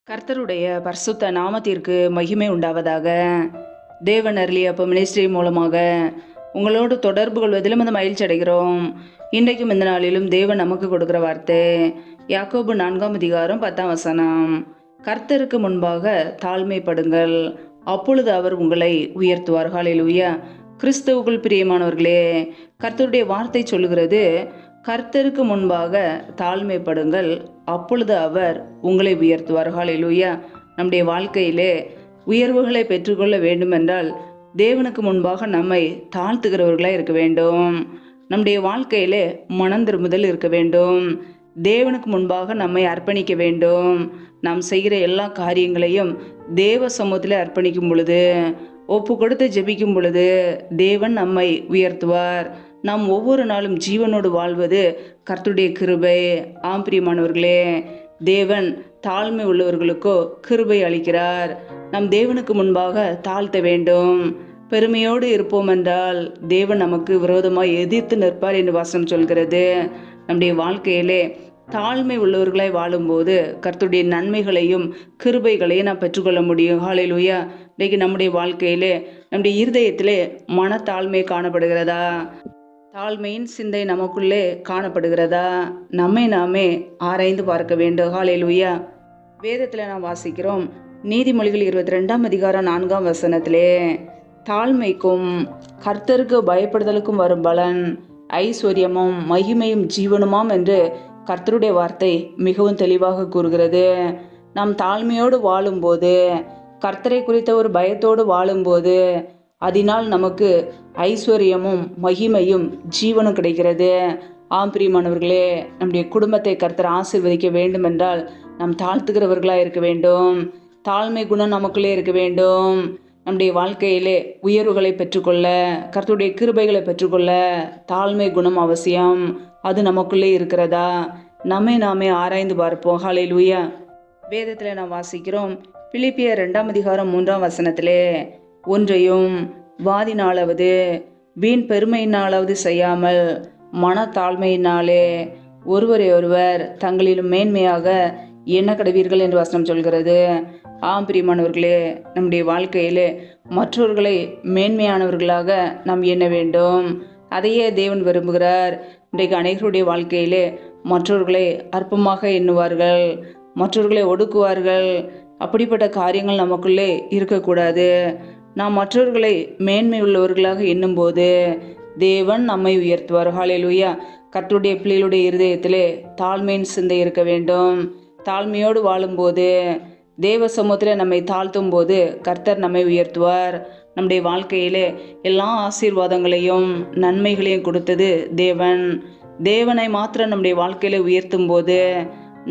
கர்த்தருடைய பரிசுத்த நாமத்திற்கு மகிமை உண்டாவதாக. தேவன் அருளிய அப்போ மினிஸ்ட்ரி மூலமாக உங்களோடு தொடர்பு கொள்வதிலும் அந்த மகிழ்ச்சி அடைகிறோம். இன்றைக்கும் இந்த நாளிலும் தேவன் நமக்கு கொடுக்கிற வார்த்தை யாக்கோபு 4:10. கர்த்தருக்கு முன்பாக தாழ்மைப்படுங்கள், அப்பொழுது அவர் உங்களை உயர்த்துவார். ஹல்லேலூயா. கிறிஸ்துவுக்குள் பிரியமானவர்களே, கர்த்தருடைய வார்த்தை சொல்லுகிறது, கர்த்தருக்கு முன்பாக தாழ்மைப்படுங்கள், அப்பொழுது அவர் உங்களை உயர்த்துவார். ஹல்லேலூயா. நம்முடைய வாழ்க்கையிலே உயர்வுகளை பெற்றுக்கொள்ள வேண்டுமென்றால் தேவனுக்கு முன்பாக நம்மை தாழ்த்துகிறவர்களாக இருக்க வேண்டும். நம்முடைய வாழ்க்கையிலே மனம் திரும்புதல் இருக்க வேண்டும். தேவனுக்கு முன்பாக நம்மை அர்ப்பணிக்க வேண்டும். நாம் செய்கிற எல்லா காரியங்களையும் தேவ சமூகத்தில் அர்ப்பணிக்கும் பொழுது, ஒப்பு கொடுத்து ஜெபிக்கும் பொழுது தேவன் நம்மை உயர்த்துவார். நாம் ஒவ்வொரு நாளும் ஜீவனோடு வாழ்வது கர்த்தருடைய கிருபை. பிரியமானவர்களே, தேவன் தாழ்மை உள்ளவர்களுக்கோ கிருபை அளிக்கிறார். நம் தேவனுக்கு முன்பாக தாழ்த்த வேண்டும். பெருமையோடு இருப்போம் என்றால் தேவன் நமக்கு விரோதமாக எதிர்த்து நிற்பார் என்று வசனம் சொல்கிறது. நம்முடைய வாழ்க்கையிலே தாழ்மை உள்ளவர்களாய் வாழும்போது கர்த்தருடைய நன்மைகளையும் கிருபைகளையும் நாம் பெற்றுக்கொள்ள முடியும். ஹல்லேலூயா. இன்றைக்கு நம்முடைய வாழ்க்கையிலே நம்முடைய இருதயத்திலே மனத்தாழ்மை காணப்படுகிறதா? தாழ்மையின் சிந்தை நமக்குள்ளே காணப்படுகிறதா? நம்மை நாமே ஆராய்ந்து பார்க்க வேண்டும். ஹல்லேலூயா. வேதத்தில் நாம் வாசிக்கிறோம், நீதிமொழிகள் 22:4 தாழ்மைக்கும் கர்த்தருக்கு பயப்படுதலுக்கும் வரும் பலன் ஐஸ்வர்யமும் மகிமையும் ஜீவனுமாம் என்று கர்த்தருடைய வார்த்தை மிகவும் தெளிவாக கூறுகிறது. நாம் தாழ்மையோடு வாழும்போது, கர்த்தரை குறித்த ஒரு பயத்தோடு வாழும்போது, அதனால் நமக்கு ஐஸ்வர்யமும் மகிமையும் ஜீவனும் கிடைக்கிறது. பிரியமானவர்களே, நம்முடைய குடும்பத்தை கர்த்தர் ஆசீர்வதிக்க வேண்டும் என்றால் நாம் தாழ்த்துகிறவர்களாக இருக்க வேண்டும். தாழ்மை குணம் நமக்குள்ளே இருக்க வேண்டும். நம்முடைய வாழ்க்கையிலே உயர்வுகளை பெற்றுக்கொள்ள, கர்த்தருடைய கிருபைகளை பெற்றுக்கொள்ள தாழ்மை குணம் அவசியம். அது நமக்குள்ளே இருக்கிறதா? நம்மை நாமே ஆராய்ந்து பார்ப்போம். ஹல்லேலூயா. வேதத்தில் நாம் வாசிக்கிறோம், பிலிப்பியர் 2:3 ஒன்றையும் வாதினாலாவது வீண் பெருமையினாலாவது செய்யாமல் மனத்தாழ்மையினாலே ஒருவரை ஒருவர் தங்களிலும் மேன்மையாக எண்ண கடவீர்கள் என்று வசனம் சொல்கிறது. பிரியமானவர்களே, நம்முடைய வாழ்க்கையிலே மற்றவர்களை மேன்மையானவர்களாக நாம் எண்ண வேண்டும். அதையே தேவன் விரும்புகிறார். இன்றைக்கு அனைவருடைய வாழ்க்கையிலே மற்றவர்களை அற்பமாக எண்ணுவார்கள், மற்றவர்களை ஒடுக்குவார்கள். அப்படிப்பட்ட காரியங்கள் நமக்குள்ளே இருக்கக்கூடாது. நாம் மற்றவர்களை மேன்மை உள்ளவர்களாக எண்ணும்போது தேவன் நம்மை உயர்த்துவார். ஹல்லேலூயா. கர்த்தருடைய பிள்ளைகளுடைய இருதயத்திலே தாழ்மையின் சிந்தை இருக்க வேண்டும். தாழ்மையோடு வாழும்போது, தேவ சமூகத்தில் நம்மை தாழ்த்தும் போது கர்த்தர் நம்மை உயர்த்துவார். நம்முடைய வாழ்க்கையிலே எல்லா ஆசீர்வாதங்களையும் நன்மைகளையும் கொடுத்தது தேவன். தேவனை மாத்திரம் நம்முடைய வாழ்க்கையில உயர்த்தும் போது,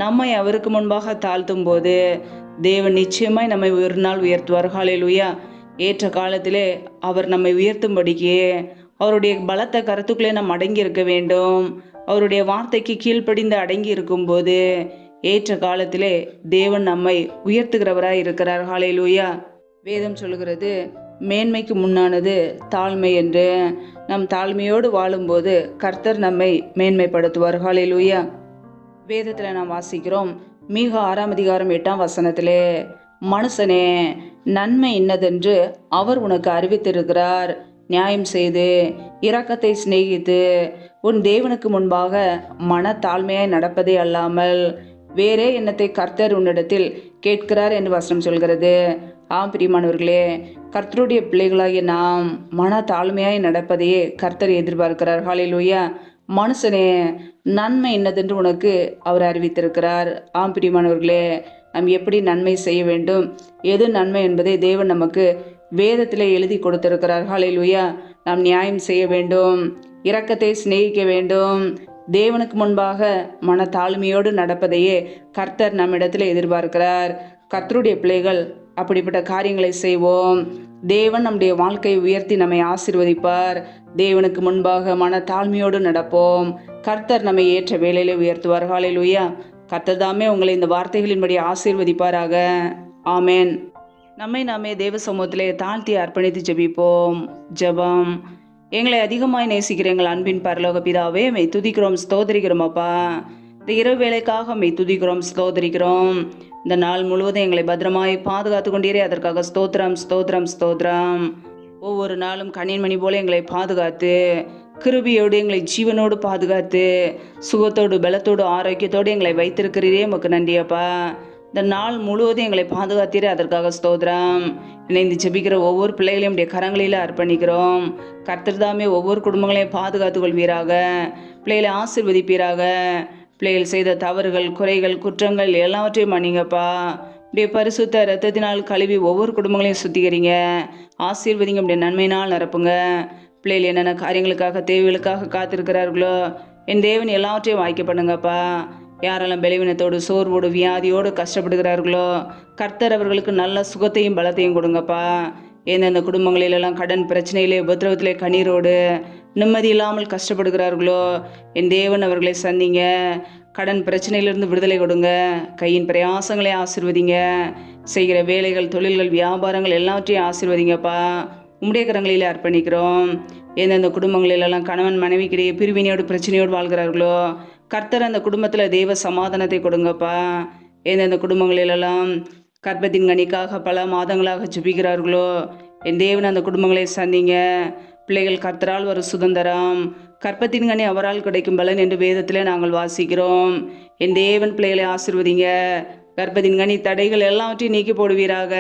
நம்மை அவருக்கு முன்பாக தாழ்த்தும் போது தேவன் நிச்சயமாய் நம்மை ஒரு நாள் உயர்த்துவார். ஹல்லேலூயா. ஏற்ற காலத்திலே அவர் நம்மை உயர்த்தும்படிக்கே அவருடைய பலத்த கருத்துக்களே நாம் அடங்கி இருக்க வேண்டும். அவருடைய வார்த்தைக்கு கீழ்ப்படிந்து அடங்கி இருக்கும்போது ஏற்ற காலத்திலே தேவன் நம்மை உயர்த்துகிறவராய் இருக்கிறார். ஹல்லேலூயா. வேதம் சொல்லுகிறது, மேன்மைக்கு முன்னானது தாழ்மை என்று. நம் தாழ்மையோடு வாழும்போது கர்த்தர் நம்மை மேன்மைப்படுத்துவார். ஹல்லேலூயா. வேதத்தில் நாம் வாசிக்கிறோம், மீகா 6:8 மனுஷனே, நன்மை இன்னதென்று அவர் உனக்கு அறிவித்திருக்கிறார். நியாயம் செய்து இரக்கத்தை சிநேகித்து உன் தேவனுக்கு முன்பாக மனத்தாழ்மையாய் நடப்பதே அல்லாமல் வேறே எண்ணத்தை கர்த்தர் உன்னிடத்தில் கேட்கிறார் என்று வசனம் சொல்கிறது. பிரியமானவர்களே, கர்த்தருடைய பிள்ளைகளாகிய நாம் மன தாழ்மையாய் நடப்பதையே கர்த்தர் எதிர்பார்க்கிறார். ஹல்லேலூயா. மனுஷனே, நன்மை என்னதென்று உனக்கு அவர் அறிவித்திருக்கிறார். பிரியமானவர்களே, நாம் எப்படி நன்மை செய்ய வேண்டும், எது நன்மை என்பதை தேவன் நமக்கு வேதத்தில் எழுதி கொடுத்திருக்கிறார். ஹல்லேலூயா. நாம் நியாயம் செய்ய வேண்டும், இரக்கத்தை சிநேகிக்க வேண்டும், தேவனுக்கு முன்பாக மன தாழ்மையோடு நடப்பதையே கர்த்தர் நம்மிடத்தில் எதிர்பார்க்கிறார். கர்த்தருடைய பிள்ளைகள் அப்படிப்பட்ட காரியங்களை செய்வோம். தேவன் நம்முடைய வாழ்க்கையை உயர்த்தி நம்மை ஆசீர்வதிப்பார். தேவனுக்கு முன்பாக மன தாழ்மையோடு நடப்போம். கர்த்தர் நம்மை ஏற்ற வேளையிலே உயர்த்துவார். ஹல்லேலூயா. கர்த்தர் தாமே உங்களை இந்த வார்த்தைகளின்படி ஆசீர்வதிப்பாராக. ஆமேன். நம்மை நாமே தேவ சமூகத்திலே தாழ்த்தி அர்ப்பணித்து ஜெபிப்போம். ஜெபம். எங்களை அதிகமாய் நேசிக்கிற எங்கள் அன்பின் பரலோக பிதாவே, மெய் துதிக்கிறோம், ஸ்தோதரிக்கிறோம். அப்பா, இந்த இரவு வேலைக்காக மெய் துதிக்கிறோம், ஸ்தோதரிக்கிறோம். இந்த நாள் முழுவதும் எங்களை பத்திரமாய் பாதுகாத்து கொண்டீரே, அதற்காக ஸ்தோத்திரம் ஸ்தோத்திரம் ஸ்தோத்திரம். ஒவ்வொரு நாளும் கண்ணின்மணி போல எங்களை பாதுகாத்து, கிருபியோடு எங்களை ஜீவனோடு பாதுகாத்து, சுகத்தோடு பலத்தோடு ஆரோக்கியத்தோடு எங்களை வைத்திருக்கிறீரே, உமக்கு நன்றியப்பா. இந்த நாள் முழுவதும் எங்களை பாதுகாத்தீரே, அதற்காக ஸ்தோத்திரம். இணைந்து ஜெபிக்கிற ஒவ்வொரு பிள்ளைகளையும் உடைய கரங்களில் அர்ப்பணிக்கிறோம். கர்த்தர் தாமே ஒவ்வொரு குடும்பங்களையும் பாதுகாத்து கொள்வீராக, பிள்ளைகளை ஆசீர்வதிப்பீராக. பிள்ளைகள் செய்த தவறுகள், குறைகள், குற்றங்கள் எல்லாவற்றையும் மன்னிங்கப்பா. உடைய பரிசுத்த இரத்தத்தினால் கழுவி ஒவ்வொரு குடும்பங்களையும் சுத்திகரிங்க, ஆசீர்வதிங்க, உடைய நன்மையினால் நிரப்புங்க. பிள்ளைகள் என்னென்ன காரியங்களுக்காக, தேவைகளுக்காக காத்திருக்கிறார்களோ என் தேவன் எல்லாவற்றையும் வாய்க்க பண்ணுங்கப்பா. யாரெல்லாம் பலவீனத்தோடு, சோர்வோடு, வியாதியோடு கஷ்டப்படுகிறார்களோ கர்த்தர் அவர்களுக்கு நல்ல சுகத்தையும் பலத்தையும் கொடுங்கப்பா. எந்தெந்த குடும்பங்களிலெல்லாம் கடன் பிரச்சனையிலே, உபத்திரவத்திலே, கண்ணீரோடு நிம்மதி இல்லாமல் கஷ்டப்படுகிறார்களோ என் தேவன் அவர்களை சந்திங்க. கடன் பிரச்சனையிலிருந்து விடுதலை கொடுங்க. கையின் பிரயாசங்களை ஆசீர்வதிங்க. செய்கிற வேலைகள், தொழில்கள், வியாபாரங்கள் எல்லாவற்றையும் ஆசீர்வதிங்கப்பா. உம்முடைய கரங்களில் அர்ப்பணிக்கிறோம். எந்தெந்த குடும்பங்களிலெல்லாம் கணவன் மனைவிக்கிடையே பிரிவினையோடு பிரச்சனையோடு வாழ்கிறார்களோ கர்த்தர் அந்த குடும்பத்தில் தெய்வ சமாதானத்தை கொடுங்கப்பா. எந்தெந்த குடும்பங்களிலெல்லாம் கர்ப்பத்தின் கனிக்காக பல மாதங்களாக ஜெபிக்கிறார்களோ என் தேவன் அந்த குடும்பங்களை சந்திங்க. பிள்ளைகள் கர்த்தரால் ஒரு சுதந்திரம், கர்ப்பத்தின் கனி அவரால் கிடைக்கும் பலன் என்று வேதத்திலே நாங்கள் வாசிக்கிறோம். என் தேவன் பிள்ளைகளை ஆசீர்வதிங்க. கர்ப்பத்தின் கனி தடைகள் எல்லாவற்றையும் நீக்கி போடுவீராக.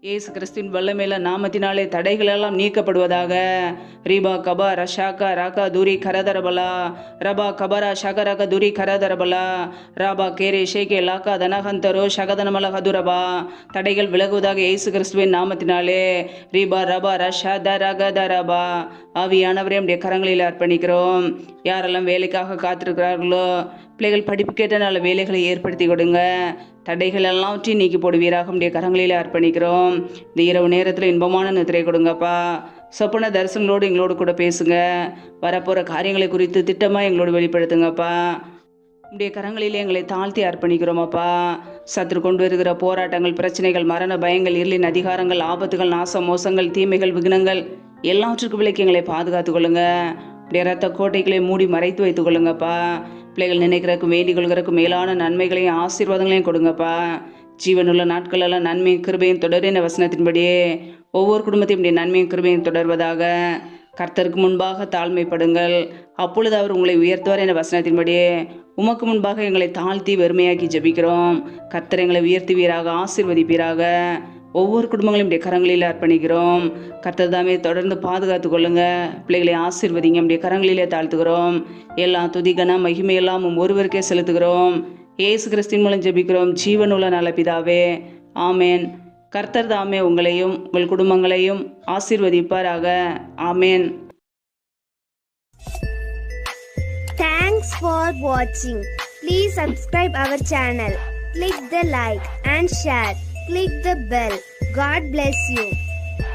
இயேசு கிறிஸ்துவின் வல்லமையில நாமத்தினாலே தடைகள் எல்லாம் நீக்கப்படுவதாக. ரீபா கபா ரஷாக்கா ராகா தூரி கரதரபலா, ரபா கபரா ஷகரக தூரி கரதரபலா, ராபா கேரே ஷேகே லாக்கா தனகந்தரோ ஷகதனமல ஹதுரபா. தடைகள் விலகுவதாக இயேசு கிறிஸ்துவின் நாமத்தினாலே. ரீபா ரபா ரஷா தரகதரபா. ஆவியானவரே நம்முடைய கரங்களில் அர்ப்பணிக்கிறோம். யாரெல்லாம் வேலைக்காக காத்திருக்கிறார்களோ பிள்ளைகள் படிப்புக்கேற்ற நல்ல வேலைகளை ஏற்படுத்தி கொடுங்க. தடைகள் எல்லாவற்றையும் நீக்கி போடுவீராக நம்முடைய கரங்களில் அர்ப்பணிக்கிறோம். இந்த இரவு நேரத்தில் இன்பமான நித்திரை கொடுங்கப்பா. சொப்பன தரிசனங்களோடு எங்களோடு கூட பேசுங்க. வரப்போகிற காரியங்களை குறித்து திட்டமாக எங்களோடு வெளிப்படுத்துங்கப்பா. உடைய கரங்களிலே எங்களை தாழ்த்தி அர்ப்பணிக்கிறோமப்பா. சத்துரு கொண்டு வருகிற போராட்டங்கள், பிரச்சனைகள், மரண பயங்கள், இருளின் அதிகாரங்கள், ஆபத்துகள், நாச மோசங்கள், தீமைகள், விக்னங்கள் எல்லாவற்றுக்கும் விலைக்கு எங்களை பாதுகாத்து கொள்ளுங்க. உடைய ரத்த கோட்டைகளை மூடி மறைத்து வைத்துக் கொள்ளுங்கப்பா. பிள்ளைகள் நினைக்கிறதுக்கும் வேண்டிக் கொள்கிறதுக்கும் மேலான நன்மைகளையும் ஆசீர்வாதங்களையும் கொடுங்கப்பா. ஜீவனுள்ள நாட்களெல்லாம் நன்மையும் கிருபையும் தொடரின வசனத்தின்படியே ஒவ்வொரு குடும்பத்தையும் நன்மையும் கிருபையும் தொடர்வதாக. கர்த்தருக்கு முன்பாக தாழ்மைப்படுங்கள், அப்பொழுது அவர் உங்களை உயர்த்துவார் என்ற வசனத்தின்படியே உமக்கு முன்பாக எங்களை தாழ்த்தி வெறுமையாக்கி ஜெபிக்கிறோம். கர்த்தர் எங்களை உயர்த்துவீராக, ஆசீர்வதிப்பீராக. ஒவ்வொரு கரங்களையும் கரங்களில் அர்ப்பணிக்கிறோம். கர்த்தர் தாமே தொடர்ந்து பாதுகாத்து கொள்ளுங்க. பிள்ளைகளை ஆசீர்வதிங்க. நம்முடைய கரங்களிலே தாழ்த்துகிறோம். எல்லா துதிகன மகிமையெல்லாம் ஒருவருக்கே செலுத்துகிறோம். இயேசு கிறிஸ்துவின் மூலம் ஜெபிக்கிறோம் ஜீவனுள்ள நல்ல பிதாவே, ஆமேன். கர்த்தர் தாமே உங்களையும் உங்கள் குடும்பங்களையும் ஆசீர்வதிப்பாராக. ஆமேன். Thanks for watching. Please subscribe our channel. Click the like and share. Click the bell. God bless you.